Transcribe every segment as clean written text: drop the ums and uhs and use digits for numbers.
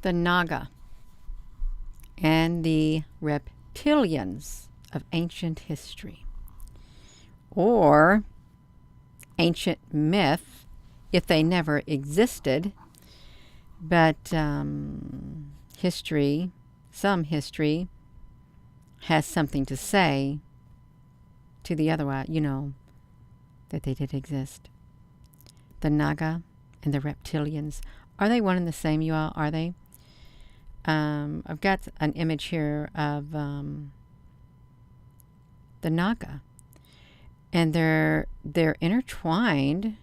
the Naga and the Reptilians of ancient history, or ancient myth if they never existed, but history, some history, has something to say to the otherwise, that they did exist. The Naga and the Reptilians. Are they one and the same, you all? Are they? I've got an image here of the Naga. And they're intertwined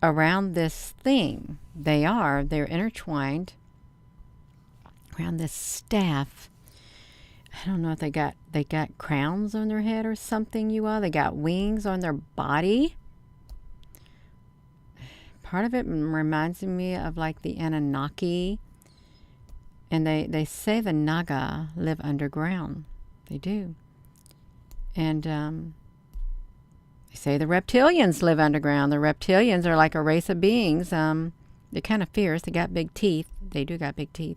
around this thing. They're intertwined around this staff. I don't know if they got crowns on their head or something, you all. They got wings on their body. Part of it reminds me of like the Anunnaki. And they say the Naga live underground. They do. And they say the reptilians live underground. The reptilians are like a race of beings. They're kind of fierce. They got big teeth. They do got big teeth.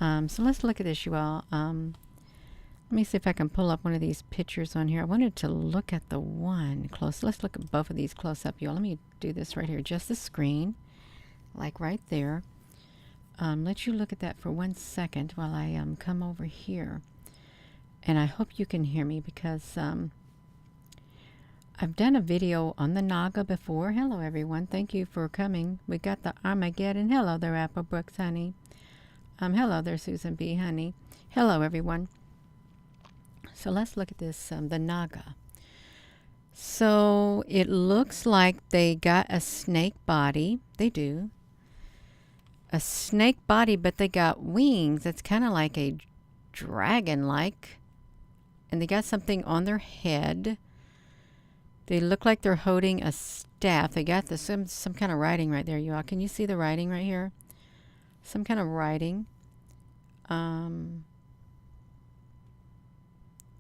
So let's look at this, you all. Let me see if I can pull up one of these pictures on here. I wanted to look at the one close. Let's look at both of these close up, you all. Let me do this right here. Just the screen, like right there. Let you look at that for 1 second while I come over here. And I hope you can hear me because I've done a video on the Naga before. Hello, everyone. Thank you for coming. We got the Armageddon. Hello there, Apple Brooks, honey. Hello there, Susan B, honey. Hello, everyone. So let's look at this, the Naga. So it looks like they got a snake body. They do. A snake body, but they got wings. It's kind of like a dragon-like. And they got something on their head. They look like they're holding a staff. They got some kind of writing right there, you all. Can you see the writing right here? Some kind of writing.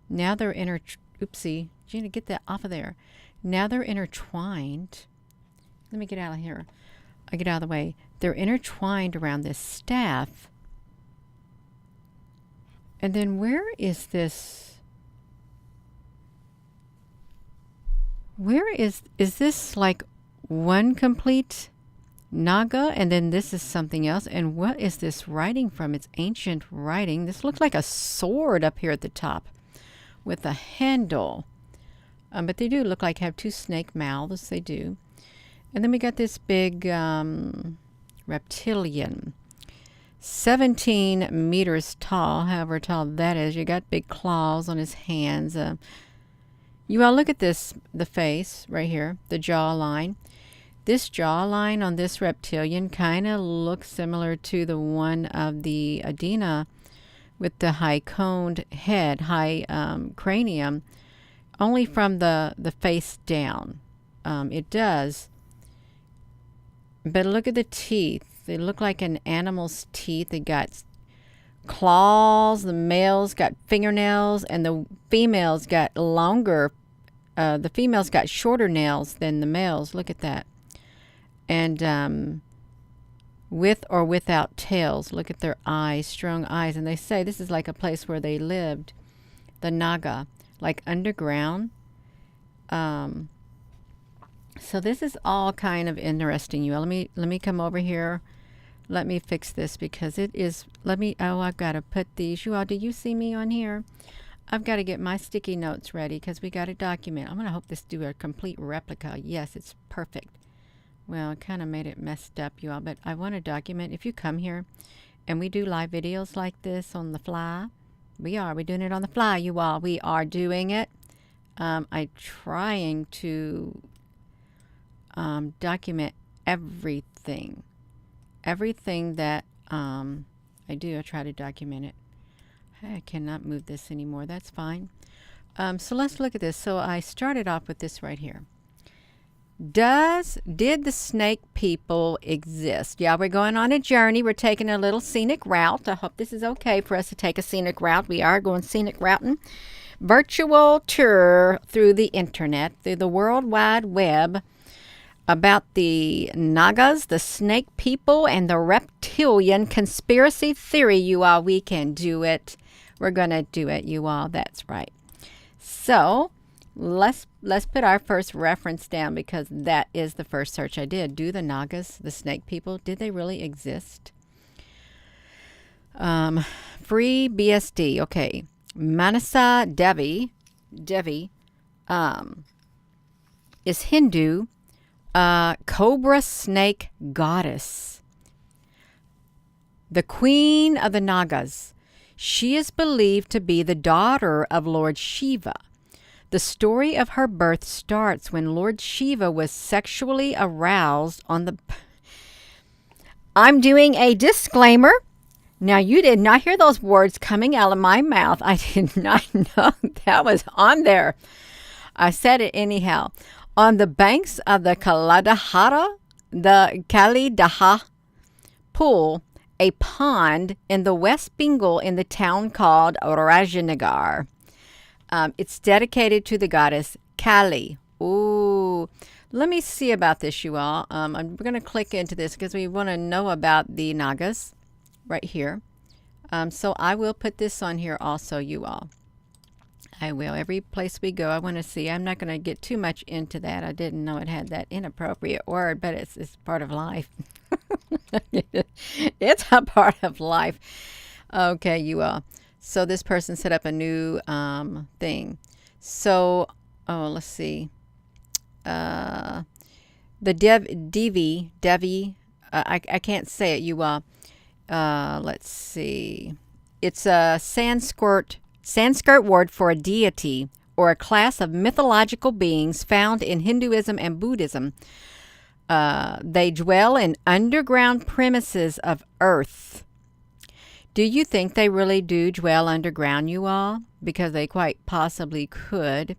Now they're oopsie, Gina, get that off of there. Now they're intertwined. Let me get out of here. I get out of the way. They're intertwined around this staff. And then where is this? Where is this like one complete Naga, and then this is something else? And what is this writing from? It's ancient writing. This looks like a sword up here at the top with a handle. But they do look like have two snake mouths. They do. And then we got this big reptilian. 17 meters tall, however tall that is. You got big claws on his hands. You all look at this, the face right here, the jawline. This jawline on this reptilian kind of looks similar to the one of the Adena with the high coned head, high cranium, only from the face down. It does. But look at the teeth. They look like an animal's teeth. They got claws. The males got fingernails, and the females got longer. The females got shorter nails than the males. Look at that. And with or without tails. Look at their eyes, strong eyes. And they say this is like a place where they lived, the Naga, like underground. So this is all kind of interesting, you all. Let me come over here. Let me fix this because it is, I've got to put these, you all, do you see me on here? I've got to get my sticky notes ready because we got to document. I'm going to hope this do a complete replica. Yes, it's perfect. Well, I kind of made it messed up, you all, but I want to document. If you come here and we do live videos like this on the fly, we're doing it on the fly, you all. We are doing it. I'm trying to document everything. Everything that I do, I try to document it. I cannot move this anymore. That's fine. So let's look at this. So I started off with this right here. Did the snake people exist? Yeah, we're going on a journey. We're taking a little scenic route. I hope this is okay for us to take a scenic route. We are going scenic routing. Virtual tour through the internet, through the World Wide Web. about the Nagas, the snake people, and the reptilian conspiracy theory, you all. We can do it. We're going to do it, you all. That's right. So let's put our first reference down, because that is the first search I did. Do the Nagas, the snake people, did they really exist? Free BSD. Okay. Manasa Devi is Hindu, cobra snake goddess, the queen of the Nagas. She is believed to be the daughter of Lord Shiva. The story of her birth starts when Lord Shiva was sexually aroused on the... I'm doing a disclaimer. Now, you did not hear those words coming out of my mouth. I did not know that was on there. I said it anyhow. On the banks of the Kalidaha pool, a pond in the West Bengal in the town called Rajanagar. It's dedicated to the goddess Kali. Ooh, let me see about this, you all. I'm going to click into this because we want to know about the Nagas right here. So I will put this on here also, you all. I will. Every place we go, I want to see. I'm not going to get too much into that. I didn't know it had that inappropriate word, but it's part of life. It's a part of life. Okay, you all. So this person set up a new thing. So, let's see. The Devi, I can't say it, you all. Let's see. It's a Sanskrit word for a deity or a class of mythological beings found in Hinduism and Buddhism. They dwell in underground premises of earth. Do you think they really do dwell underground, you all? Because they quite possibly could.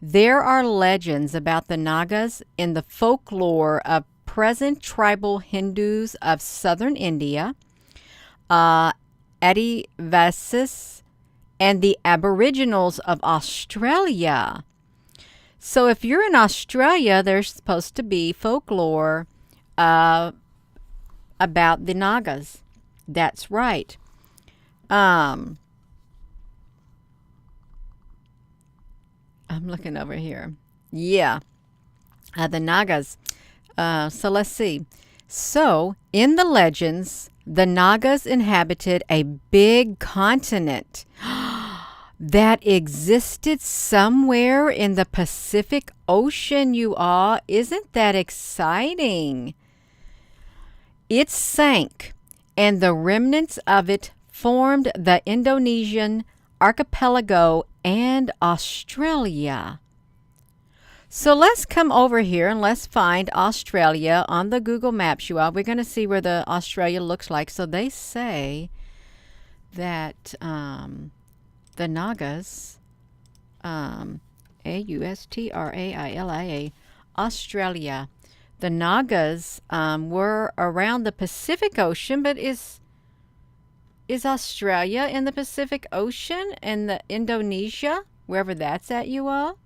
There are legends about the Nagas in the folklore of present tribal Hindus of southern India, Adivasis, and the Aboriginals of Australia. So if you're in Australia, there's supposed to be folklore about the Nagas. That's right. I'm looking over here. Yeah. The Nagas. So let's see. So in the legends, the Nagas inhabited a big continent that existed somewhere in the Pacific Ocean, you all. Isn't that exciting? It sank, and the remnants of it formed the Indonesian archipelago and Australia. So let's come over here and let's find Australia on the Google Maps, you all. We're going to see where the Australia looks like. So they say that the Nagas, Australia, Australia. The Nagas were around the Pacific Ocean, but is Australia in the Pacific Ocean and the Indonesia, wherever that's at, you all?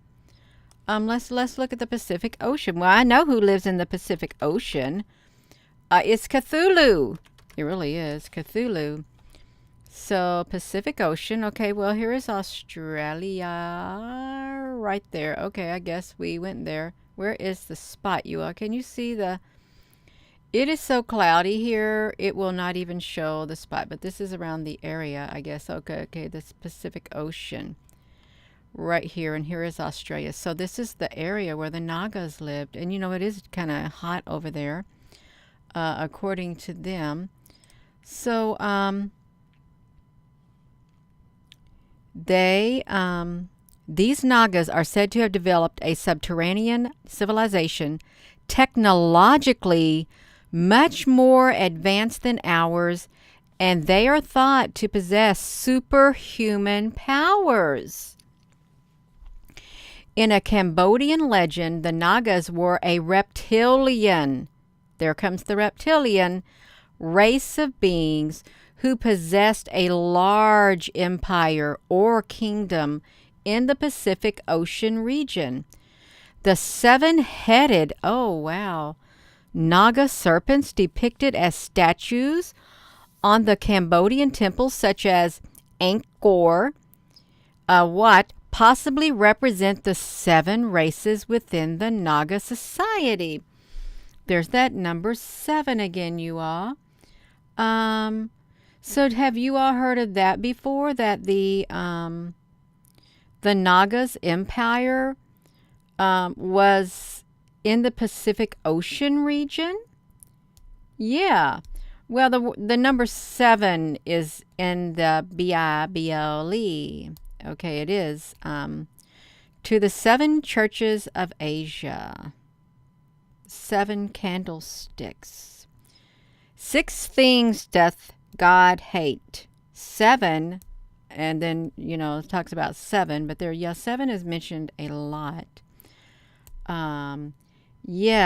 Let's look at the Pacific Ocean. Well, I know who lives in the Pacific Ocean. It's Cthulhu. It really is Cthulhu. So Pacific Ocean. Okay, well, here is Australia right there. Okay, I guess we went there. Where is the spot, you all? Can you see the... It is so cloudy here, it will not even show the spot. But this is around the area, I guess. Okay, this Pacific Ocean. Right here, and here is Australia. So this is the area where the Nagas lived. And, you know, it is kind of hot over there, according to them. So, these Nagas are said to have developed a subterranean civilization technologically much more advanced than ours, and they are thought to possess superhuman powers. In a Cambodian legend, the Nagas were a reptilian, there comes the reptilian, race of beings who possessed a large empire or kingdom in the Pacific Ocean region. The seven-headed, oh wow, Naga serpents depicted as statues on the Cambodian temples such as Angkor Wat possibly represent the seven races within the Naga society. There's that number 7 again, you all. So have you all heard of that before? That the Nagas Empire was in the Pacific Ocean region? Yeah. Well, the number 7 is in the Bible. Okay, it is. To the 7 churches of Asia. 7 candlesticks. 6 things doth God hate. 7, and then, it talks about 7, but 7 is mentioned a lot.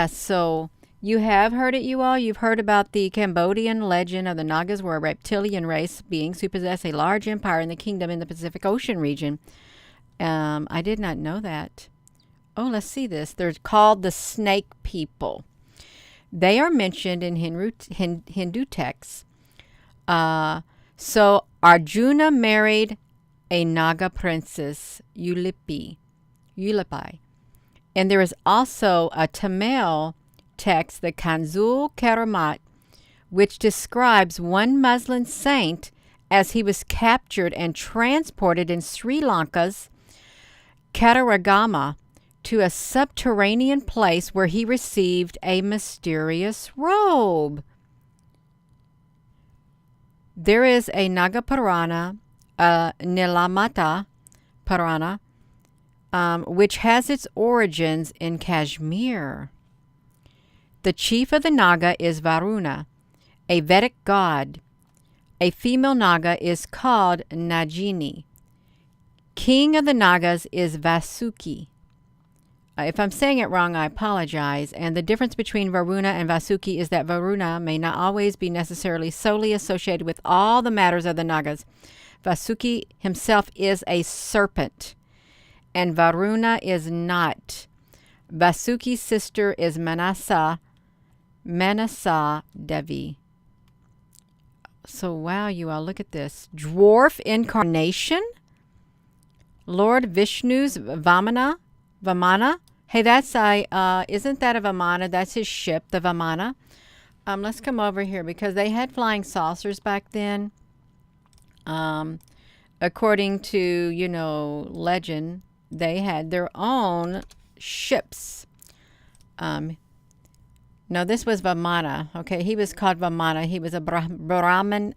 So you have heard it, you all. You've heard about the Cambodian legend of the Nagas were a reptilian race beings who possess a large empire in the kingdom in the Pacific Ocean region. I did not know that. Oh, let's see this. They're called the Snake People. They are mentioned in Hindu texts. So Arjuna married a Naga princess, Ulipi. And there is also a Tamil text, the Kanzul Karamat, which describes one Muslim saint as he was captured and transported in Sri Lanka's Kataragama to a subterranean place where he received a mysterious robe. There is a Naga Purana, Nilamata Purana, which has its origins in Kashmir. The chief of the Naga is Varuna, a Vedic god. A female Naga is called Nagini. King of the Nagas is Vasuki. If I'm saying it wrong, I apologize. And the difference between Varuna and Vasuki is that Varuna may not always be necessarily solely associated with all the matters of the Nagas. Vasuki himself is a serpent, and Varuna is not. Vasuki's sister is Manasa Devi. So wow, you all, look at this. Dwarf incarnation? Lord Vishnu's Vamana? Hey, that's isn't that a Vamana? That's his ship, the Vamana. Let's come over here because they had flying saucers back then. According to, legend, they had their own ships. No, this was Vamana. Okay, he was called Vamana. He was a Brahman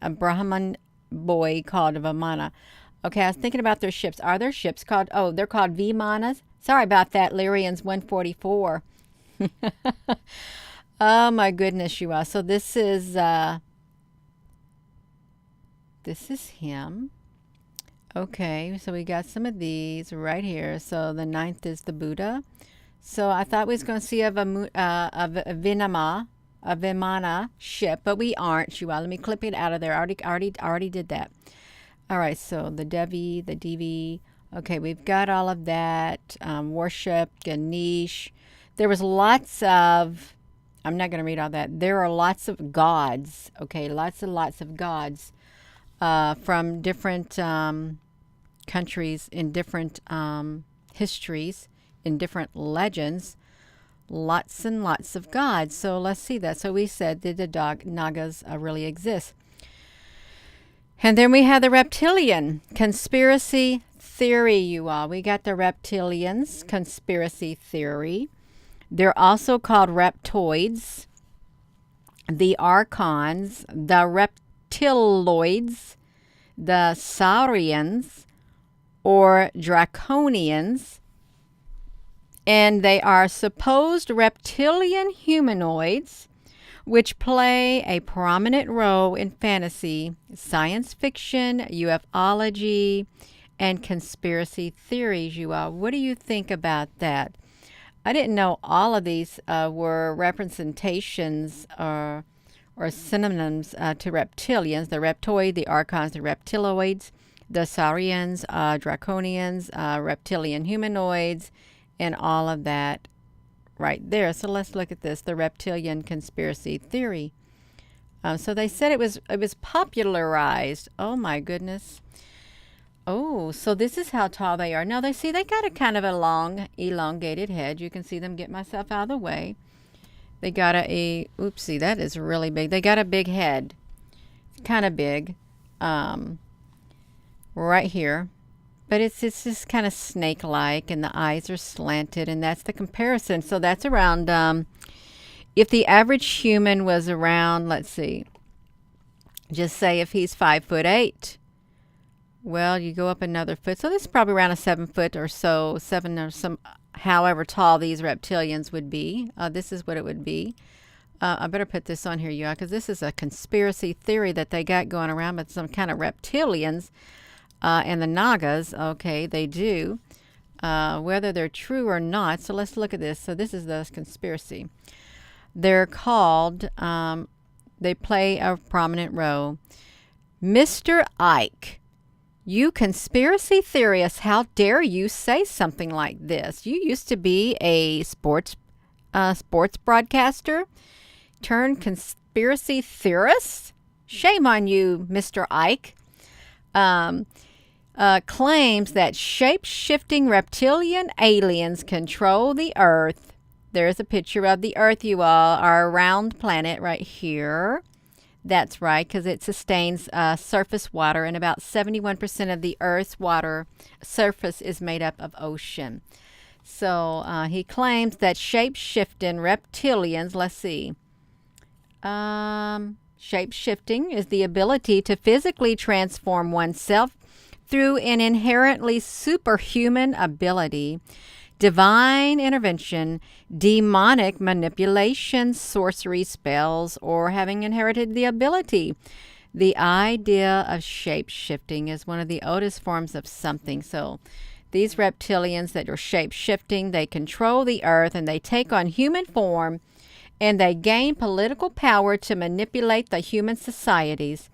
boy called Vamana. Okay, I was thinking about their ships. Are their ships called? Oh, they're called Vimanas. Sorry about that, Lyrians 144. Oh my goodness, you all. So this is him. Okay, so we got some of these right here. So the 9th is the Buddha. So I thought we was going to see a Vimana ship, but we aren't, you all. Let me clip it out of there. I already did that. All right, so the Devi, the Devi. Okay, we've got all of that. Worship, Ganesh. There was lots of, I'm not going to read all that. There are lots of gods, okay, lots of gods from different countries in different histories, in different legends. Lots and lots of gods. So let's see that. So we said, did the Nagas really exist? And then we have the reptilian conspiracy theory, you all. We got the reptilians conspiracy theory. They're also called reptoids, the archons, the reptiloids, the saurians, or draconians. And they are supposed reptilian humanoids which play a prominent role in fantasy, science fiction, ufology, and conspiracy theories, you all. What do you think about that? I didn't know all of these were representations or synonyms to reptilians, the reptoid, the archons, the reptiloids, the saurians, draconians, reptilian humanoids, and all of that. right there. So let's look at this, the reptilian conspiracy theory. So they said it was popularized. Oh my goodness. Oh, so this is how tall they are. Now they got a kind of a long, elongated head. You can see them, get myself out of the way. They got oopsie, that is really big. They got a big head. Kind of big. Right here. But it's just kind of snake-like, and the eyes are slanted, and that's the comparison. So that's around, if the average human was around, let's see, just say if he's 5'8", well, you go up another foot. So this is probably around a 7 foot or so, however tall these reptilians would be. This is what it would be. I better put this on here, you because this is a conspiracy theory that they got going around with some kind of reptilians and the Nagas. Okay, they do. Whether they're true or not. So let's look at this. So this is the conspiracy. They're called, they play a prominent role. Mr. Ike. You conspiracy theorists, how dare you say something like this? You used to be a sports broadcaster turned conspiracy theorist? Shame on you, Mr. Ike. Claims that shape-shifting reptilian aliens control the Earth. There's a picture of the Earth, you all, our round planet right here. That's right, because it sustains surface water, and about 71% of the Earth's water surface is made up of ocean. So he claims that shape-shifting reptilians, let's see, shape-shifting is the ability to physically transform oneself through an inherently superhuman ability, divine intervention, demonic manipulation, sorcery spells, or having inherited the ability. The idea of shape-shifting is one of the oldest forms of something. So these reptilians that are shape-shifting, they control the earth and they take on human form, and they gain political power to manipulate the human societies.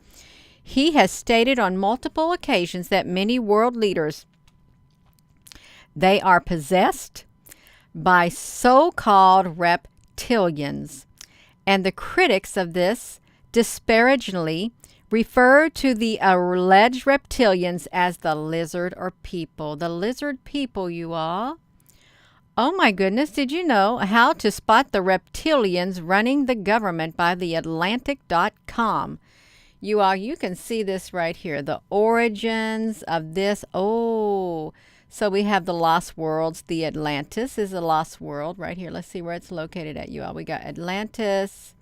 He has stated on multiple occasions that many world leaders, they are possessed by so-called reptilians, and the critics of this disparagingly refer to the alleged reptilians as the lizard or people. The lizard people, you all. Oh my goodness, did you know how to spot the reptilians running the government by theatlantic.com? You all, you can see this right here, the origins of this. Oh, so we have the lost worlds. The Atlantis is a lost world right here. Let's see where it's located at, you all. We got Atlantis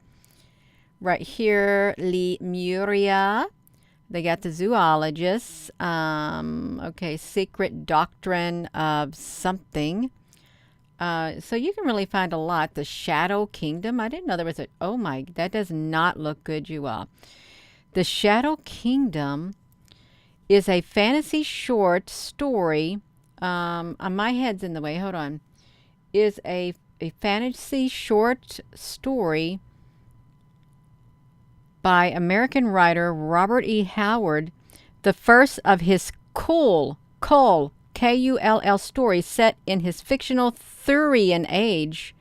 right here, Lemuria. They got the zoologists. Okay, secret doctrine of something. So you can really find a lot. The Shadow Kingdom. I didn't know there was a, oh my, that does not look good, you all. The Shadow Kingdom is a fantasy short story. My head's in the way. Hold on. Is a fantasy short story by American writer Robert E. Howard, the first of his Kull, Kull stories set in his fictional Thurian age.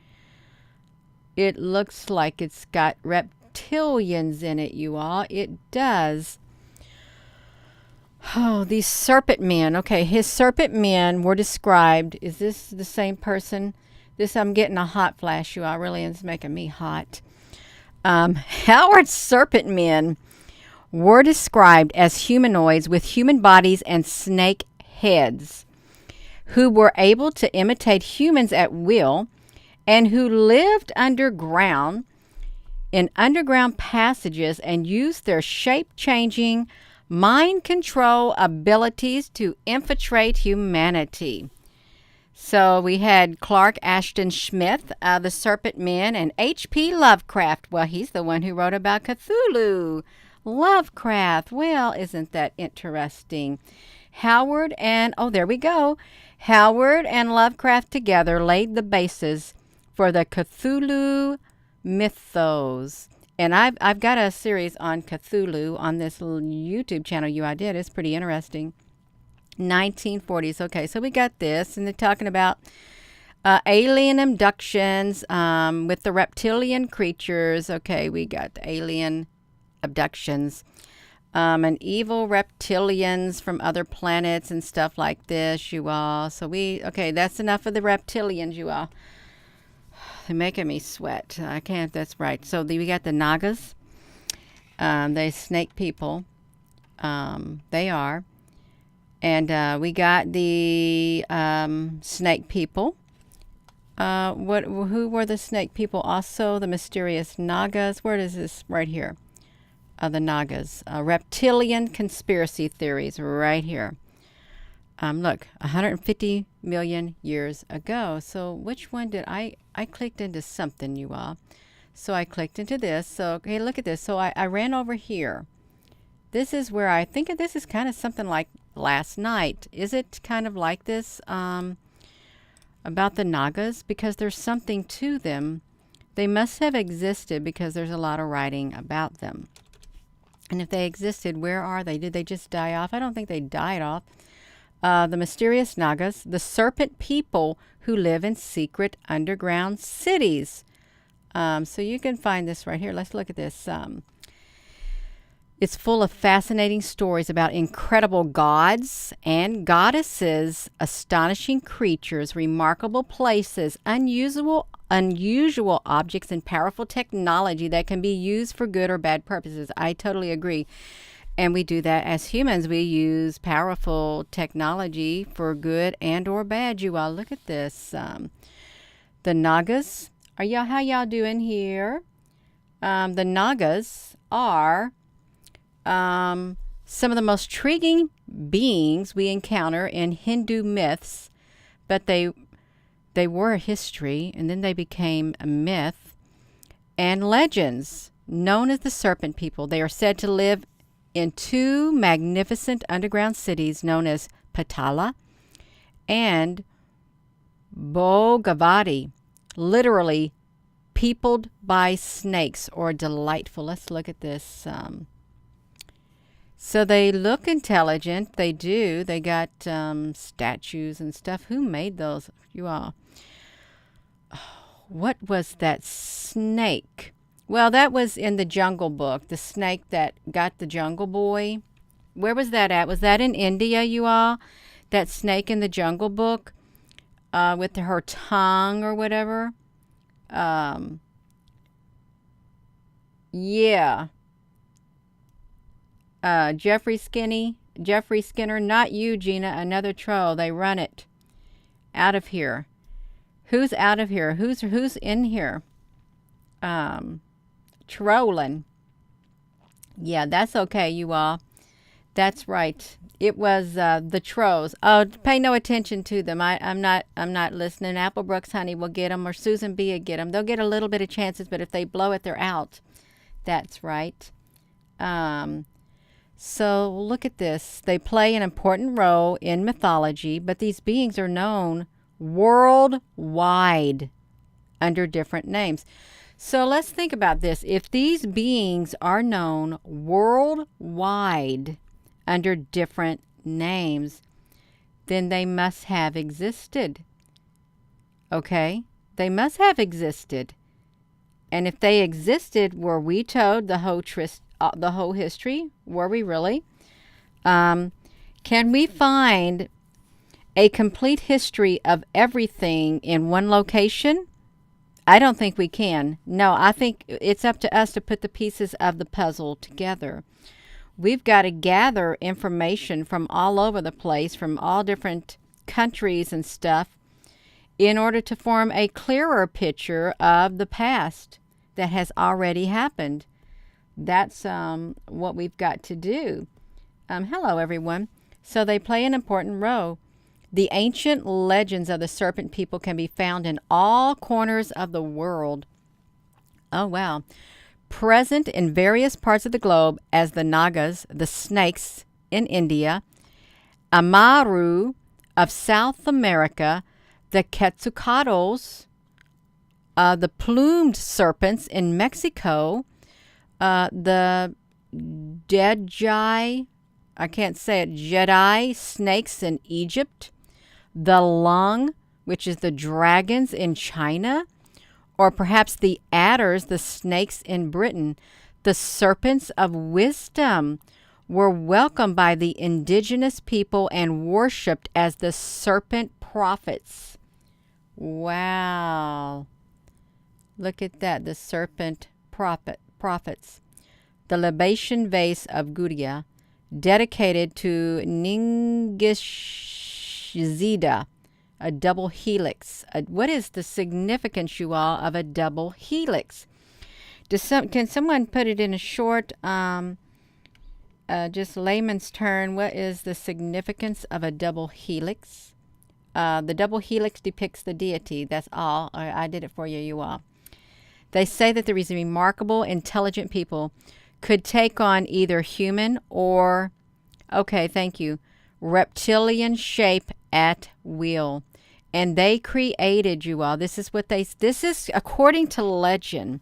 It looks like it's got reptilians in it, you all. It does. Oh, these serpent men. Okay, his serpent men were described. Is this the same person? This, I'm getting a hot flash, you all. Really, it's making me hot. Howard's serpent men were described as humanoids with human bodies and snake heads, who were able to imitate humans at will, and who lived underground in underground passages and used their shape-changing mind control abilities to infiltrate humanity. So we had Clark Ashton Smith, the Serpent Men, and H.P. Lovecraft. Well, he's the one who wrote about Cthulhu. Lovecraft. Well, isn't that interesting? Howard and, oh, there we go. Howard and Lovecraft together laid the basis for the Cthulhu mythos. And I've got a series on Cthulhu on this little YouTube channel I did. It's pretty interesting. 1940s. Okay, so we got this, and they're talking about Alien abductions with the reptilian creatures. Okay, we got the alien abductions. And evil reptilians from other planets and stuff like this, you all. So okay, that's enough of the reptilians, you all. They're making me sweat. I can't, that's right. So we got the Nagas. They snake people. They are. And we got the snake people. Who were the snake people? Also, the mysterious Nagas. Where is this? Right here. The Nagas. Reptilian conspiracy theories right here. Look, 150 million years ago. So which one did I clicked into something, you all. So I clicked into this. So, okay, look at this. So I ran over here. This is where I think this is kind of something like last night. Is it kind of like this about the Nagas? Because there's something to them. They must have existed because there's a lot of writing about them. And if they existed, where are they? Did they just die off? I don't think they died off. The mysterious Nagas, the Serpent People who live in secret underground cities. So you can find this right here. Let's look at this. It's full of fascinating stories about incredible gods and goddesses, astonishing creatures, remarkable places, unusual objects, and powerful technology that can be used for good or bad purposes. I totally agree. And we do that as humans. We use powerful technology for good and or bad. You all look at this. The Nagas. How y'all doing here? The Nagas are some of the most intriguing beings we encounter in Hindu myths, but they were a history, and then they became a myth and legends known as the Serpent People. They are said to live in two magnificent underground cities known as Patala and Bhogavati, literally peopled by snakes, or delightful. Let's look at this. So they look intelligent. They do. They got statues and stuff. Who made those? You all. What was that snake? Well, that was in the Jungle Book. The snake that got the Jungle Boy. Where was that at? Was that in India, you all? That snake in the Jungle Book with her tongue or whatever? Yeah. Jeffrey Skinner, not you, Gina, another troll. They run it. Out of here. Who's out of here? Who's in here? Trolling. Yeah, that's okay, you all. That's right. It was the trolls. Oh, pay no attention to them. I'm not listening. Applebrooks, honey, will get them, or Susan B will get them. They'll get a little bit of chances, but if they blow it, they're out. That's right. So look at this. They play an important role in mythology, but these beings are known worldwide under different names. So let's think about this. If these beings are known worldwide under different names, then they must have existed. Okay? They must have existed. And if they existed, were we told the whole history? Were we really? Can we find a complete history of everything in one location? I don't think we can. No, I think it's up to us to put the pieces of the puzzle together. We've got to gather information from all over the place, from all different countries and stuff, in order to form a clearer picture of the past that has already happened. That's what we've got to do. Hello, everyone. So they play an important role. The ancient legends of the Serpent People can be found in all corners of the world. Oh, wow. Present in various parts of the globe as the Nagas, the snakes in India, Amaru of South America, the Quetzalcoatls, the plumed serpents in Mexico, the Jedi snakes in Egypt, the lung which is the dragons in China, or perhaps the adders, the snakes in Britain. The serpents of wisdom were welcomed by the indigenous people and worshipped as the serpent prophets. Wow. Look at that, the serpent prophets. The libation vase of Gudea, dedicated to Ningishzida, a double helix. What is the significance, you all, of a double helix? Can someone put it in a short, just layman's term, what is the significance of a double helix? The double helix depicts the deity. That's all. I did it for you, you all. They say that these remarkable, intelligent people could take on either human or, okay, thank you, reptilian shape at will. And they created, you all, this is according to legend,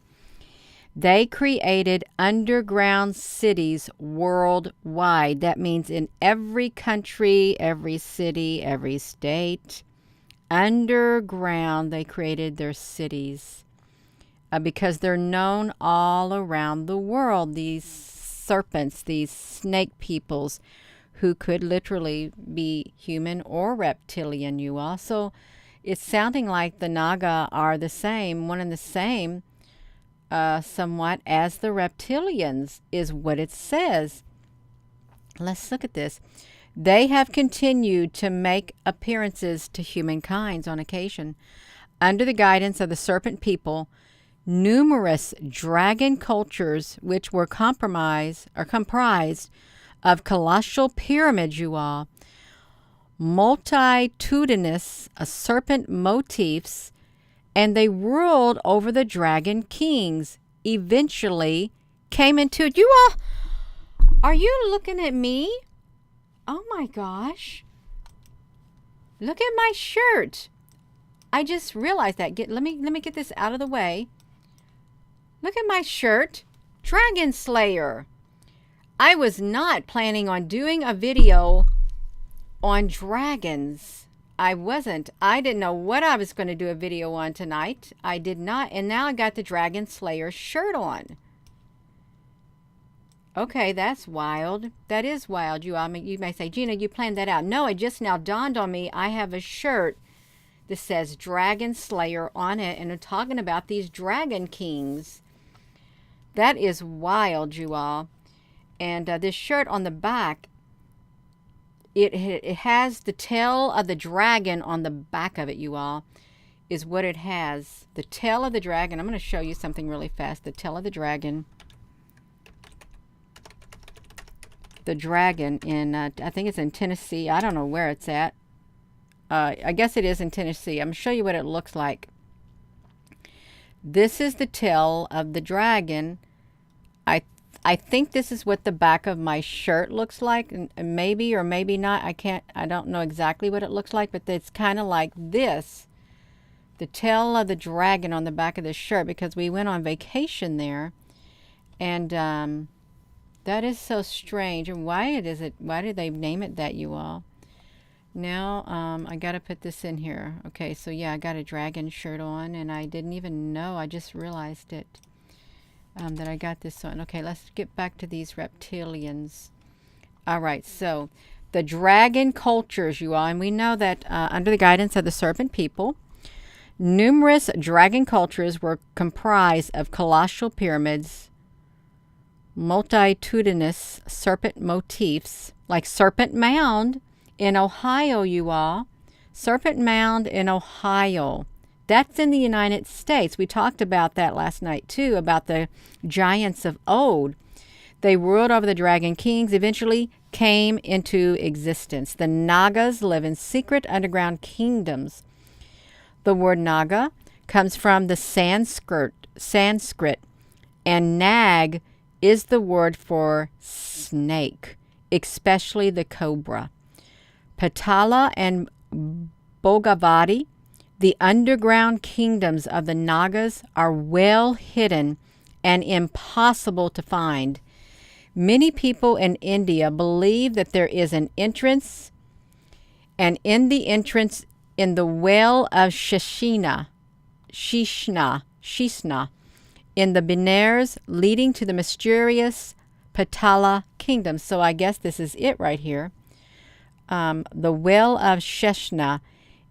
they created underground cities worldwide. That means in every country, every city, every state, underground, they created their cities. Because they're known all around the world, these serpents, these snake peoples, who could literally be human or reptilian, you all. So it's sounding like the Naga are the same, one and the same, somewhat as the reptilians, is what it says. Let's look at this. They have continued to make appearances to humankind on occasion. Under the guidance of the Serpent People, numerous dragon cultures, which were comprised of colossal pyramids, you all, multitudinous serpent motifs, and they ruled over the dragon kings, eventually came into, you all, are you looking at me? Oh my gosh. Look at my shirt. I just realized that. Let me get this out of the way. Look at my shirt. Dragon Slayer. I was not planning on doing a video on dragons. I wasn't. I didn't know what I was going to do a video on tonight. I did not. And now I got the Dragon Slayer shirt on. Okay, that's wild. That is wild. You may say, Gina, you planned that out. No, it just now dawned on me. I have a shirt that says Dragon Slayer on it, and I'm talking about these dragon kings. That is wild, you all. And this shirt on the back, it has the tail of the dragon on the back of it, you all, is what it has. The tail of the dragon. I'm going to show you something really fast. The tail of the dragon. The dragon in, I think it's in Tennessee. I don't know where it's at. I guess it is in Tennessee. I'm going to show you what it looks like. This is the tail of the dragon. I think this is what the back of my shirt looks like. Maybe or maybe not. I don't know exactly what it looks like, but it's kind of like this. The tail of the dragon on the back of this shirt, because we went on vacation there. And that is so strange. And why did they name it that, you all? Now, I got to put this in here. Okay, so yeah, I got a dragon shirt on, and I didn't even know. I just realized it, that I got this on. Okay, let's get back to these reptilians. All right, so the dragon cultures, you all, and we know that under the guidance of the Serpent People, numerous dragon cultures were comprised of colossal pyramids, multitudinous serpent motifs, like Serpent Mound in Ohio, you all. Serpent Mound in Ohio. That's in the United States. We talked about that last night, too, about the giants of old. They ruled over the dragon kings, eventually came into existence. The Nagas live in secret underground kingdoms. The word Naga comes from the Sanskrit, and Nag is the word for snake, especially the cobra. Patala and Bhogavati, the underground kingdoms of the Nagas, are well hidden and impossible to find. Many people in India believe that there is an entrance, and in the entrance in the well of Shishna, in the Benares leading to the mysterious Patala kingdom. So I guess this is it right here. The well of Shishna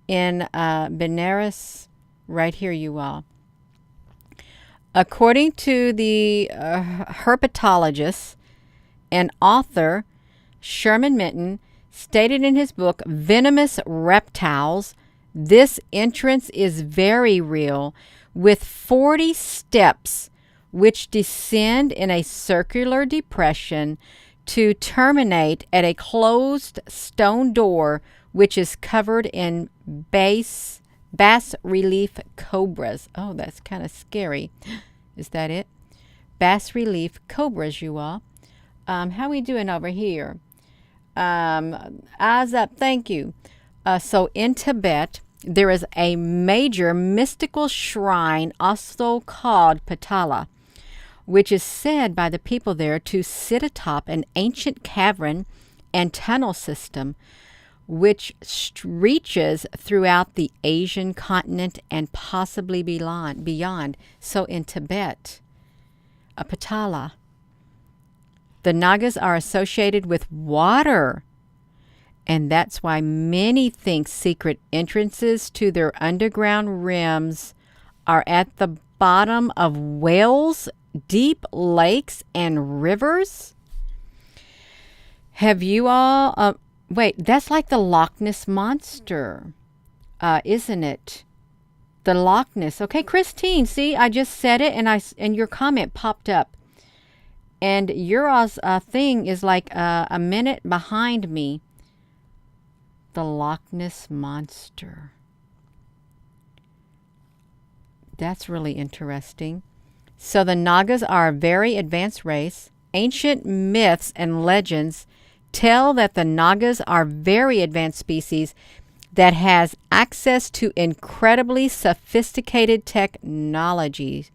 in Benares, right here, you all. According to the herpetologist and author Sherman Minton stated in his book Venomous Reptiles, this entrance is very real, with 40 steps which descend in a circular depression to terminate at a closed stone door which is covered in bas-relief cobras. Oh, that's kind of scary. Is that it? Bas-relief cobras, you all. How we doing over here? Eyes up, thank you. So in Tibet, there is a major mystical shrine also called Patala, which is said by the people there to sit atop an ancient cavern and tunnel system which reaches throughout the Asian continent and possibly beyond. So in Tibet, a Patala. The Nagas are associated with water, and that's why many think secret entrances to their underground realms are at the bottom of wells, deep lakes, and rivers. Have you all... wait, that's like the Loch Ness Monster, isn't it? The Loch Ness. Okay, Christine, see, I just said it, and your comment popped up. And your thing is like a minute behind me. The Loch Ness Monster. That's really interesting. So the Nagas are a very advanced race. Ancient myths and legends tell that the Nagas are very advanced species that has access to incredibly sophisticated technologies.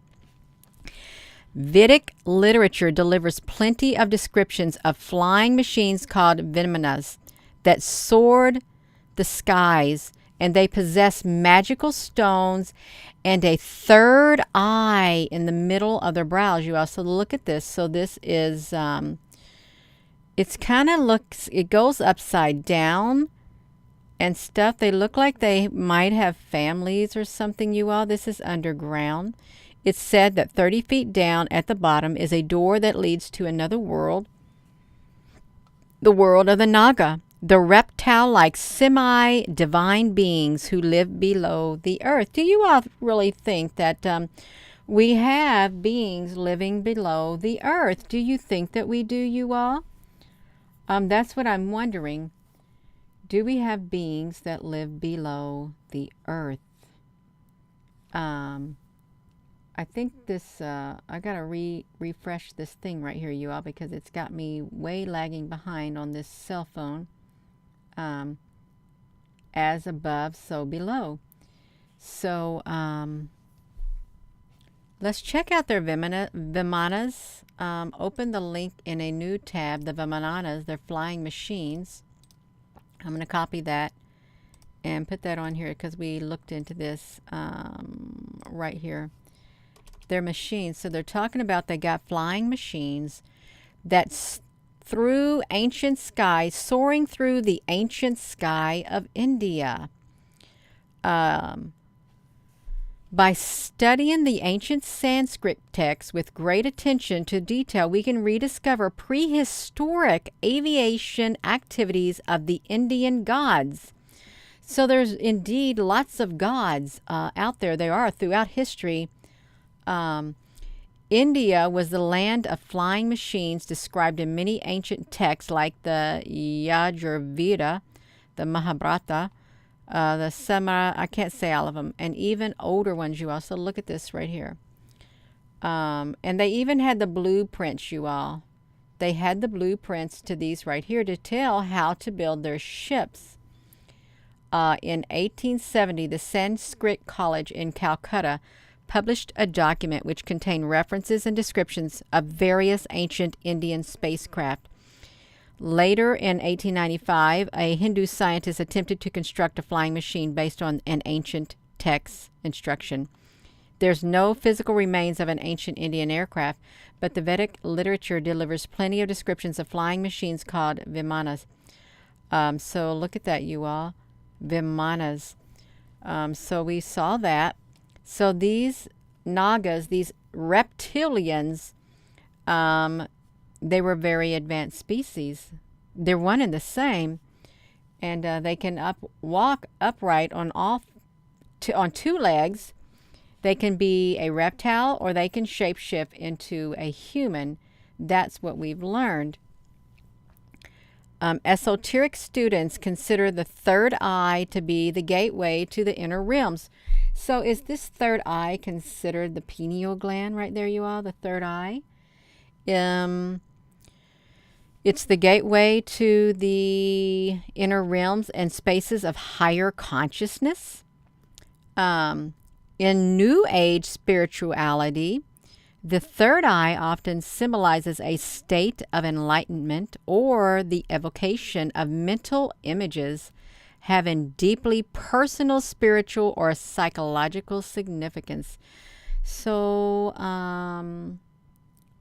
Vedic literature delivers plenty of descriptions of flying machines called Vimanas that soared the skies, and they possess magical stones and a third eye in the middle of their brows. You also look at this. So this is, it's kind of looks, it goes upside down and stuff. They look like they might have families or something, you all. This is underground. It's said that 30 feet down at the bottom is a door that leads to another world, the world of the Naga, the reptile-like semi-divine beings who live below the earth. Do you all really think that we have beings living below the earth? Do you think that we do, you all? That's what I'm wondering. Do we have beings that live below the earth? I think this, I gotta refresh this thing right here, you all, because it's got me way lagging behind on this cell phone. As above, so below. So, let's check out their Vimanas. Open the link in a new tab, the Vimanas, they're flying machines. I'm going to copy that and put that on here because we looked into this right here. They're machines. So they're talking about they got flying machines that's through ancient sky, soaring through the ancient sky of India. By studying the ancient Sanskrit texts with great attention to detail, we can rediscover prehistoric aviation activities of the Indian gods. So there's indeed lots of gods out there. There are throughout history. India was the land of flying machines described in many ancient texts like the Yajurveda, the Mahabharata, the Samara, I can't say all of them, and even older ones, you all. So look at this right here. And they even had the blueprints, you all. They had the blueprints to these right here to tell how to build their ships. In 1870, the Sanskrit College in Calcutta published a document which contained references and descriptions of various ancient Indian spacecraft. Later in 1895, a Hindu scientist attempted to construct a flying machine based on an ancient text instruction. There's no physical remains of an ancient Indian aircraft, but the Vedic literature delivers plenty of descriptions of flying machines called vimanas. So look at that, you all. Vimanas. So we saw that. So these Nagas, these reptilians, they were very advanced species. They're one and the same, and they can walk upright on on two legs. They can be a reptile or they can shapeshift into a human. That's what we've learned. Esoteric students consider the third eye to be the gateway to the inner realms. So is this third eye considered the pineal gland right there, you all, the third eye? It's the gateway to the inner realms and spaces of higher consciousness. In New Age spirituality, the third eye often symbolizes a state of enlightenment or the evocation of mental images having deeply personal, spiritual, or psychological significance. So,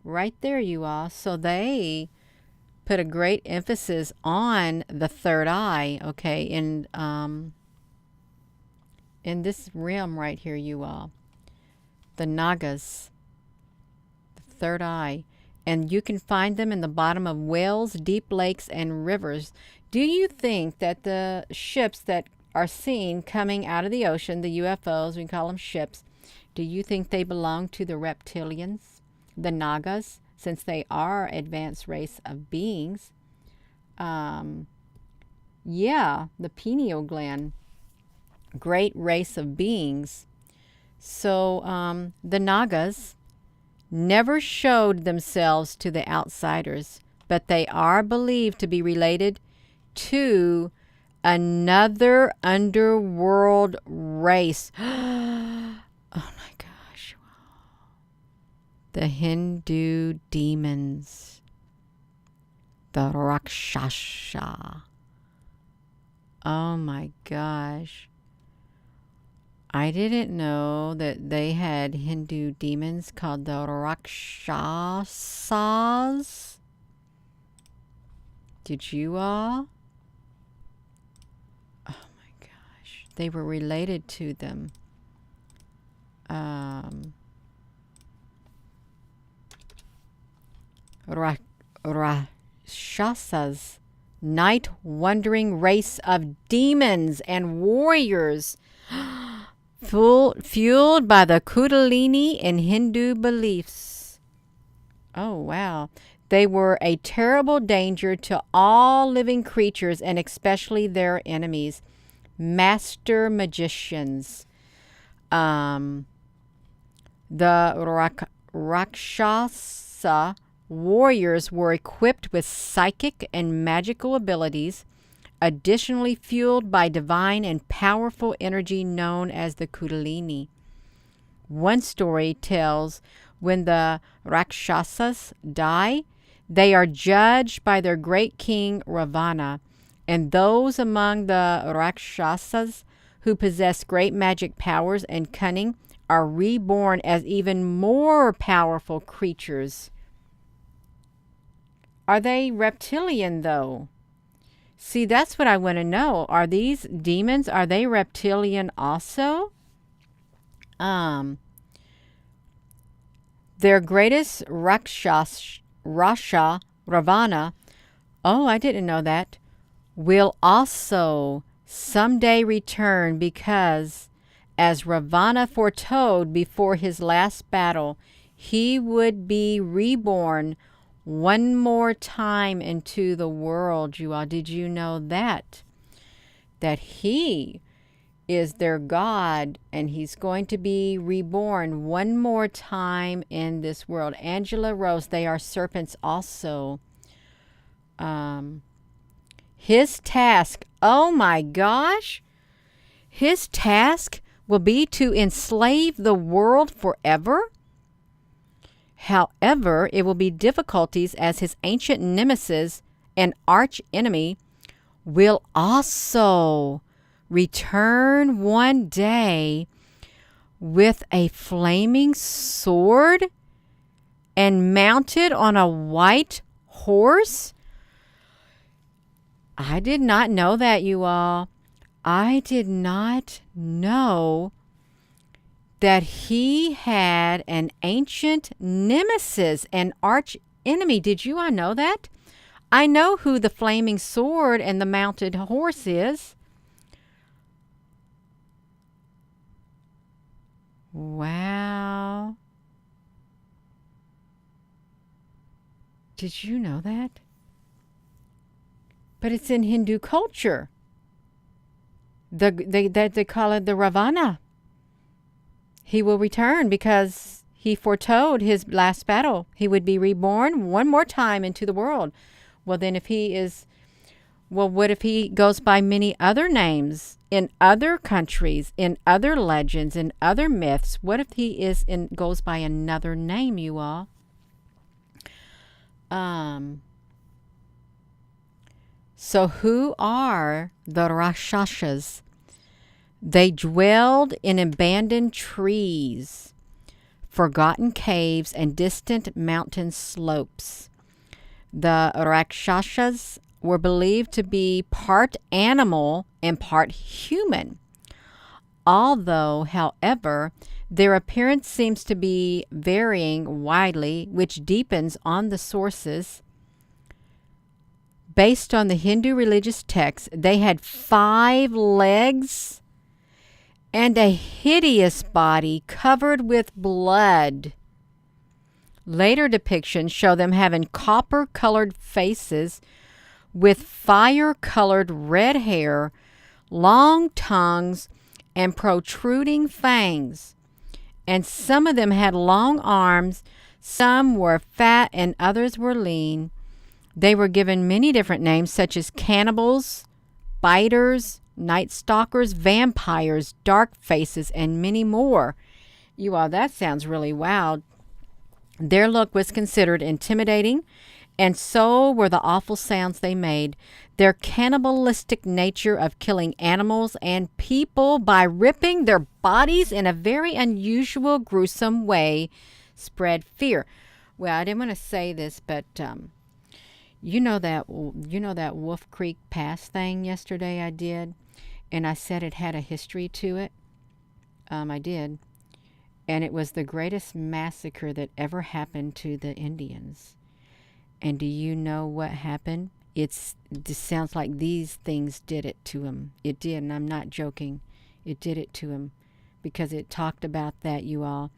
right there you are. So they put a great emphasis on the third eye, okay, in this realm right here, you all. The Nagas, the third eye. And you can find them in the bottom of wells, deep lakes, and rivers. Do you think that the ships that are seen coming out of the ocean, the UFOs, we call them ships, do you think they belong to the reptilians, the Nagas, since they are advanced race of beings? Yeah, the pineal gland, great race of beings. So the Nagas never showed themselves to the outsiders, but they are believed to be related to another underworld race. Oh my gosh. The Hindu demons. The Rakshasa. Oh my gosh. I didn't know that they had Hindu demons called the Rakshasas. Did you all? Oh my gosh. They were related to them. Rakshasas, night wandering race of demons and warriors. Fueled by the Kundalini in Hindu beliefs. Oh, wow. They were a terrible danger to all living creatures and especially their enemies, master magicians. The Rakshasa warriors were equipped with psychic and magical abilities, additionally fueled by divine and powerful energy known as the Kundalini. One story tells when the Rakshasas die, they are judged by their great king Ravana, and those among the Rakshasas who possess great magic powers and cunning are reborn as even more powerful creatures. Are they reptilian, though? See, that's what I want to know. Are these demons, are they reptilian also? Their greatest Rasha, Ravana, oh, I didn't know that, will also someday return because, as Ravana foretold before his last battle, he would be reborn one more time into the world, you all. Did you know that? That he is their God and he's going to be reborn one more time in this world. Angela Rose, they are serpents also. His task, oh my gosh, his task will be to enslave the world forever. However, it will be difficulties as his ancient nemesis an arch enemy, will also return one day with a flaming sword and mounted on a white horse. I did not know that, you all. I did not know that he had an ancient nemesis, an arch enemy. Did you all know that? I know who the flaming sword and the mounted horse is. Wow. Did you know that? But it's in Hindu culture. They call it the Ravana. He will return because he foretold his last battle. He would be reborn one more time into the world. Well, then what if he goes by many other names in other countries, in other legends, in other myths? What if he goes by another name, you all? So who are the Rakshasas? They dwelled in abandoned trees, forgotten caves, and distant mountain slopes. The Rakshasas were believed to be part animal and part human. Although, however, their appearance seems to be varying widely, which deepens on the sources. Based on the Hindu religious texts, they had 5 legs and a hideous body covered with blood. Later depictions show them having copper-colored faces with fire-colored red hair, long tongues, and protruding fangs. And some of them had long arms, some were fat, and others were lean. They were given many different names, such as cannibals, biters, night stalkers, vampires, dark faces, and many more. You all, that sounds really wild. Their look was considered intimidating, and so were the awful sounds they made. Their cannibalistic nature of killing animals and people by ripping their bodies in a very unusual, gruesome way spread fear. Well, I didn't want to say this, but you know that Wolf Creek Pass thing yesterday I did, and I said it had a history to it. I did. And it was the greatest massacre that ever happened to the Indians. And do you know what happened? It sounds like these things did it to them. It did, and I'm not joking. It did it to them because it talked about that, you all.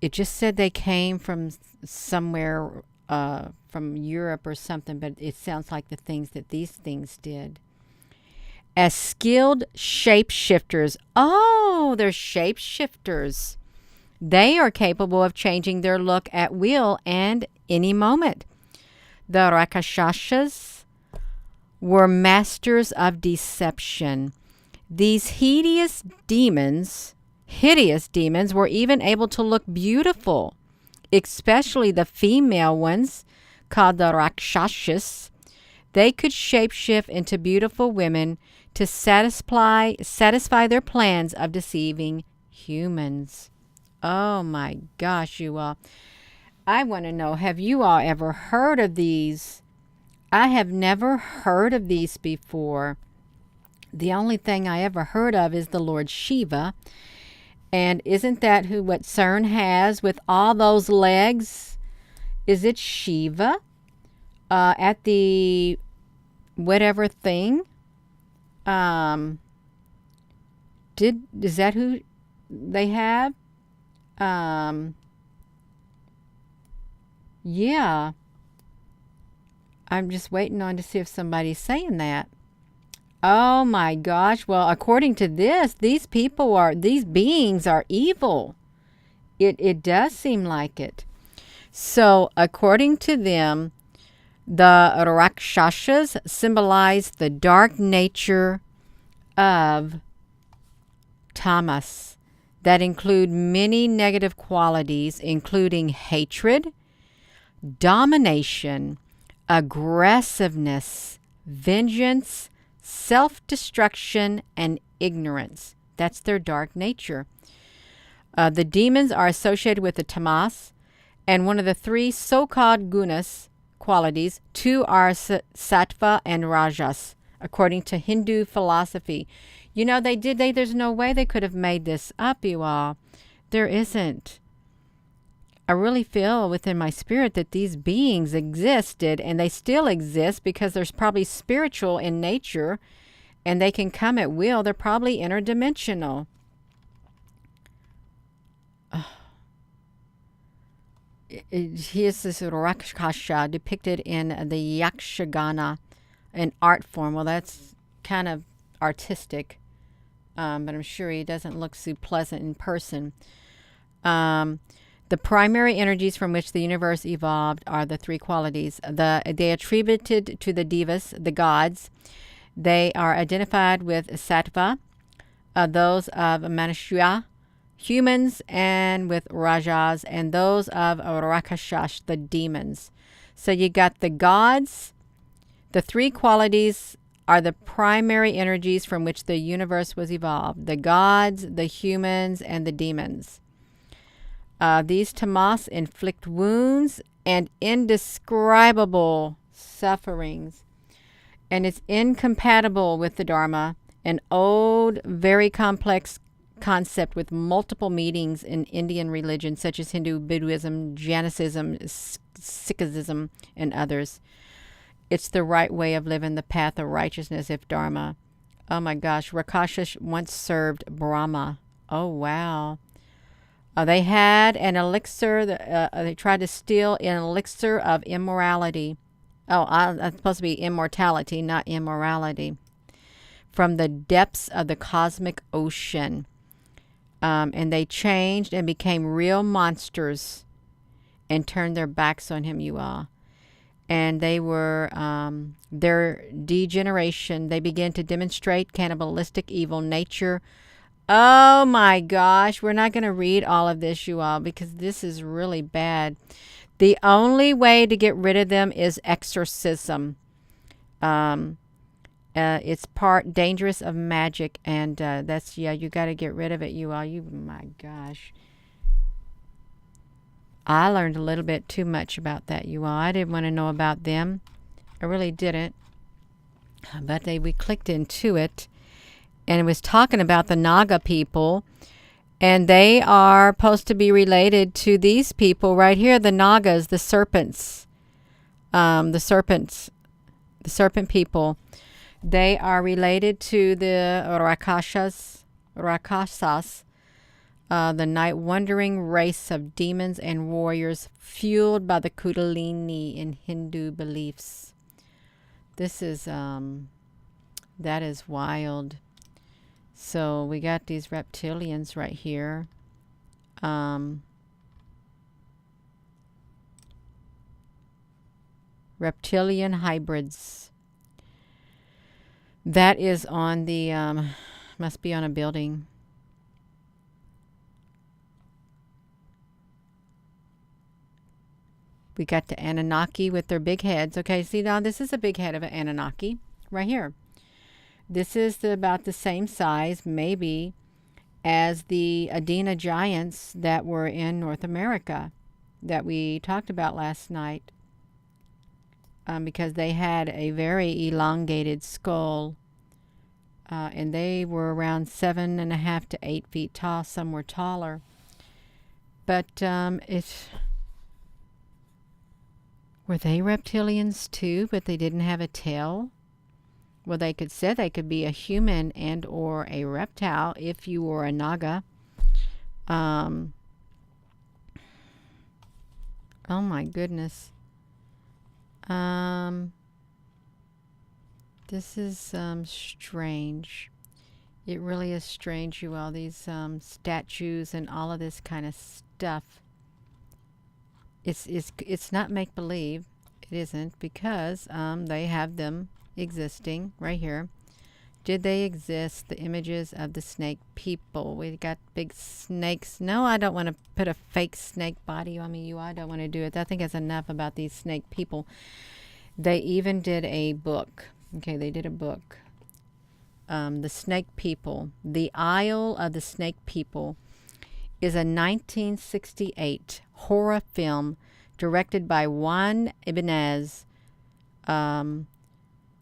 It just said they came from somewhere, from Europe or something, but it sounds like the things that these things did. As skilled shapeshifters. Oh, they're shapeshifters. They are capable of changing their look at will and any moment. The Rakshasas were masters of deception. These hideous demons were even able to look beautiful, especially the female ones called the Rakshasas. They could shapeshift into beautiful women to satisfy their plans of deceiving humans. Oh my gosh, you all. I want to know, have you all ever heard of these? I have never heard of these before. The only thing I ever heard of is the Lord Shiva. And isn't that what CERN has with all those legs? Is it Shiva? At the whatever thing? Is that who they have? Yeah. I'm just waiting on to see if somebody's saying that. Oh my gosh. Well, according to this, these beings are evil. It does seem like it. So, according to them, the Rakshasas symbolize the dark nature of tamas that include many negative qualities, including hatred, domination, aggressiveness, vengeance, self-destruction, and ignorance. That's their dark nature. The demons are associated with the tamas, and one of the three so-called gunas, qualities, two are sattva and rajas, according to Hindu philosophy. You know, there's no way they could have made this up, you all. There isn't. I really feel within my spirit that these beings existed, and they still exist because they're probably spiritual in nature, and they can come at will. They're probably interdimensional. Here's this Rakshasa depicted in the Yakshagana, an art form. Well, that's kind of artistic, but I'm sure he doesn't look so pleasant in person. The primary energies from which the universe evolved are the three qualities. They attributed to the devas, the gods. They are identified with sattva, those of Manushya, humans, and with rajas, and those of rakshas, the demons. So you got the gods. The three qualities are the primary energies from which the universe was evolved: the gods, the humans, and the demons. These tamas inflict wounds and indescribable sufferings, and it's incompatible with the Dharma, an old, very complex concept with multiple meanings in Indian religion, such as Hindu, Buddhism, Jainism, Sikhism, and others. It's the right way of living the path of righteousness, if Dharma. Oh my gosh, Rakshas once served Brahma. Oh wow. They had an elixir, they tried to steal an elixir of immorality. That's supposed to be immortality, not immorality. From the depths of the cosmic ocean. And they changed and became real monsters and turned their backs on him, you all. And they were, their degeneration, they began to demonstrate cannibalistic evil nature. Oh my gosh, we're not going to read all of this, you all, because this is really bad. The only way to get rid of them is exorcism. It's part dangerous of magic, and that's, you got to get rid of it, you all. My gosh. I learned a little bit too much about that, you all. I didn't want to know about them. I really didn't. But we clicked into it, and it was talking about the Naga people, and they are supposed to be related to these people right here, the Nagas, the serpents, the serpent people. They are related to the Rakshasas, the night-wandering race of demons and warriors fueled by the Kundalini in Hindu beliefs. This is, that is wild. So we got these reptilians right here. Reptilian hybrids. That is on the, must be on a building. We got the Anunnaki with their big heads. Okay, see now this is a big head of an Anunnaki right here. This is about the same size, maybe, as the Adena giants that were in North America that we talked about last night. Because they had a very elongated skull. And they were around 7.5 to 8 feet tall. Some were taller. But were they reptilians too, but they didn't have a tail? Well, they could be a human and or a reptile if you were a Naga. Oh my goodness. This is strange. It really is strange, you all. These statues and all of this kind of stuff. It's not make believe. It isn't, because they have them existing right here. Did they exist? The images of the snake people. We got big snakes. No, I don't want to put a fake snake body on me. I don't want to do it. I think that's enough about these snake people. They even did a book. Okay, they did a book. The Snake People. The Isle of the Snake People is a 1968 horror film directed by Juan Ibanez.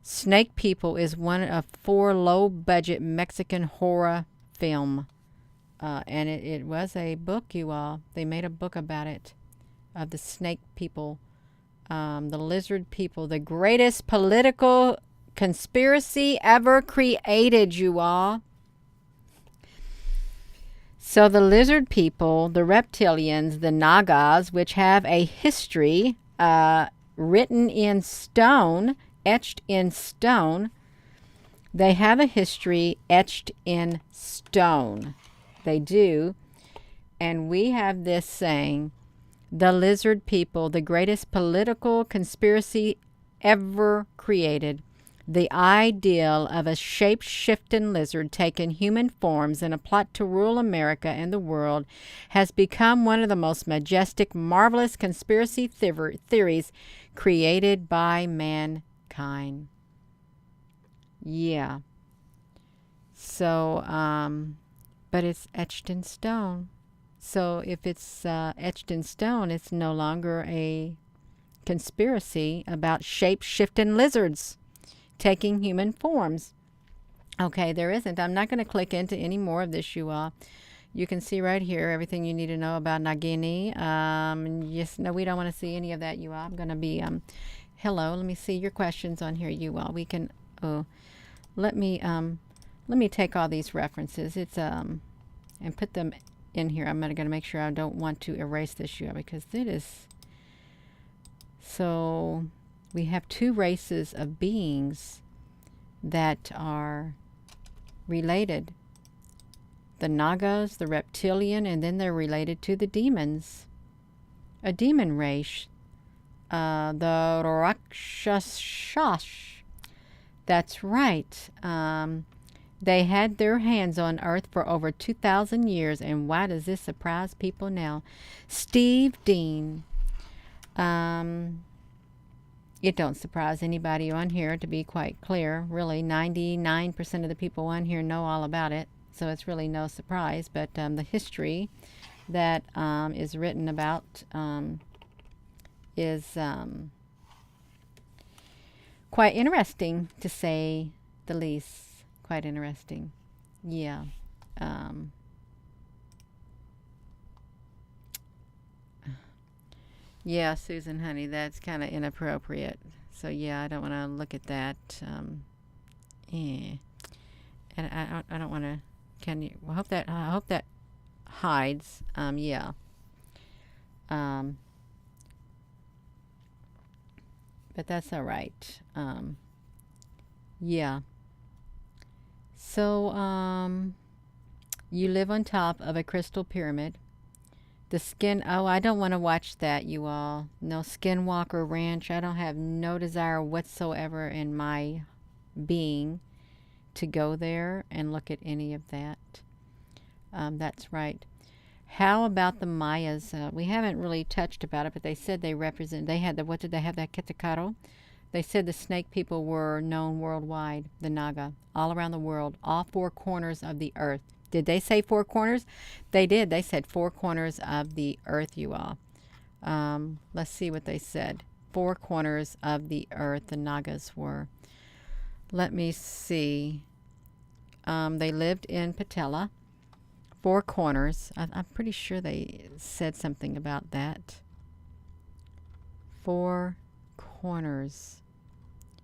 Snake People is one of 4 low-budget Mexican horror film. And it was a book, you all. They made a book about it, of the Snake People, the Lizard People, the greatest political conspiracy ever created, you all. So the Lizard People, the Reptilians, the Nagas, which have a history written in stone, etched in stone. They have a history etched in stone. They do. And we have this saying, the Lizard People, the greatest political conspiracy ever created. The ideal of a shape-shifting lizard taking human forms in a plot to rule America and the world has become one of the most majestic, marvelous conspiracy theories created by mankind. Yeah. So, but it's etched in stone. So if it's etched in stone, it's no longer a conspiracy about shape-shifting lizards taking human forms. Okay, there isn't. I'm not going to click into any more of this, you all. You can see right here everything you need to know about Nagini. Yes, no, we don't want to see any of that, you all. I'm going to be, hello, let me see your questions on here, you all. We can, let me take all these references. It's, and put them in here. I'm going to make sure I don't want to erase this, you all, because it is, so we have 2 races of beings that are related. The Nagas, the reptilian, and then they're related to the demons. A demon race. The Rakshas. That's right. They had their hands on Earth for over 2,000 years, and why does this surprise people now? Steve Dean. It don't surprise anybody on here, to be quite clear. Really, 99% of the people on here know all about it, so it's really no surprise. But the history that is written about is quite interesting, to say the least. Quite interesting. Yeah. Yeah, Susan, honey, that's kind of inappropriate. So yeah, I don't want to look at that. And I don't want to. Can you? I hope that hides. Yeah. But that's all right. Yeah. So you live on top of a crystal pyramid. The skin, oh, I don't want to watch that, you all. No, Skinwalker Ranch. I don't have no desire whatsoever in my being to go there and look at any of that. That's right. How about the Mayas? We haven't really touched about it, but they said they represent, they had the, what did they have, that Kitacaro? They said the Snake People were known worldwide, the Naga, all around the world, all 4 corners of the earth. Did they say 4 corners? They did. They said 4 corners of the earth, you all. Let's see what they said. 4 corners of the earth the Nagas were. Let me see. They lived in Patala. 4 corners. I'm pretty sure they said something about that. 4 corners.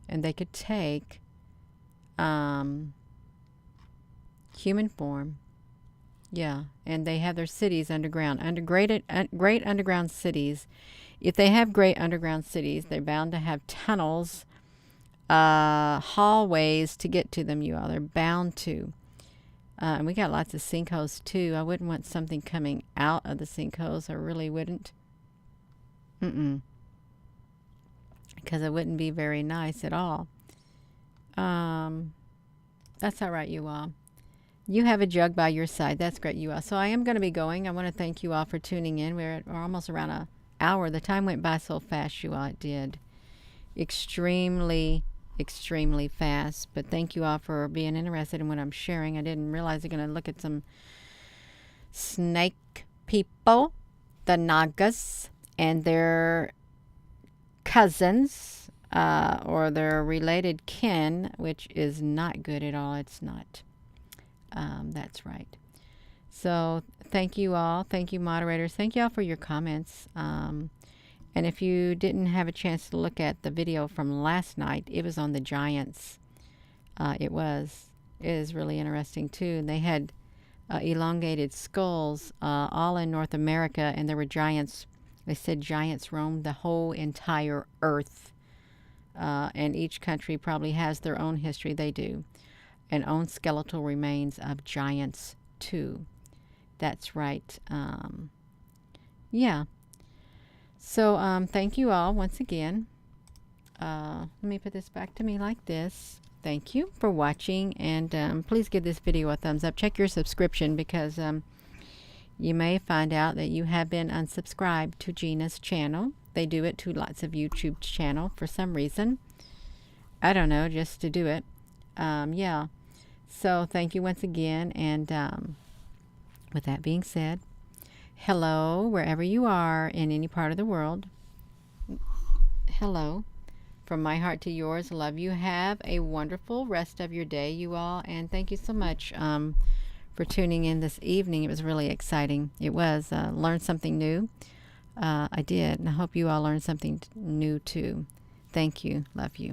And they could take human form. Yeah, and they have their cities underground, great underground cities. If they have great underground cities, they're bound to have tunnels, hallways to get to them, you all. They're bound to. And we got lots of sinkholes too. I wouldn't want something coming out of the sinkholes. I really wouldn't. Because it wouldn't be very nice at all. That's all right, you all. You have a jug by your side. That's great, you all. So I am going to be going. I want to thank you all for tuning in. We're almost around an hour. The time went by so fast, you all. It did. extremely fast. But thank you all for being interested in what I'm sharing. I didn't realize they're going to look at some snake people, the Nagas, and their cousins, or their related kin, which is not good at all. It's not. That's right. So thank you all. Thank you, moderators. Thank you all for your comments. And if you didn't have a chance to look at the video from last night, it was on the giants. It is really interesting too. And they had elongated skulls all in North America, and there were giants. They said giants roamed the whole entire earth. And each country probably has their own history. They do. And own skeletal remains of giants too. That's right. Yeah. So thank you all once again. Let me put this back to me like this. Thank you for watching, and please give this video a thumbs up. Check your subscription, because you may find out that you have been unsubscribed to Gina's channel. They do it to lots of YouTube channel for some reason. I don't know, just to do it. Yeah. So thank you once again, and with that being said, hello, wherever you are in any part of the world. Hello. From my heart to yours, love you. Have a wonderful rest of your day, you all. And thank you so much for tuning in this evening. It was really exciting. It was. Learned something new. I did. And I hope you all learned something new too. Thank you. Love you.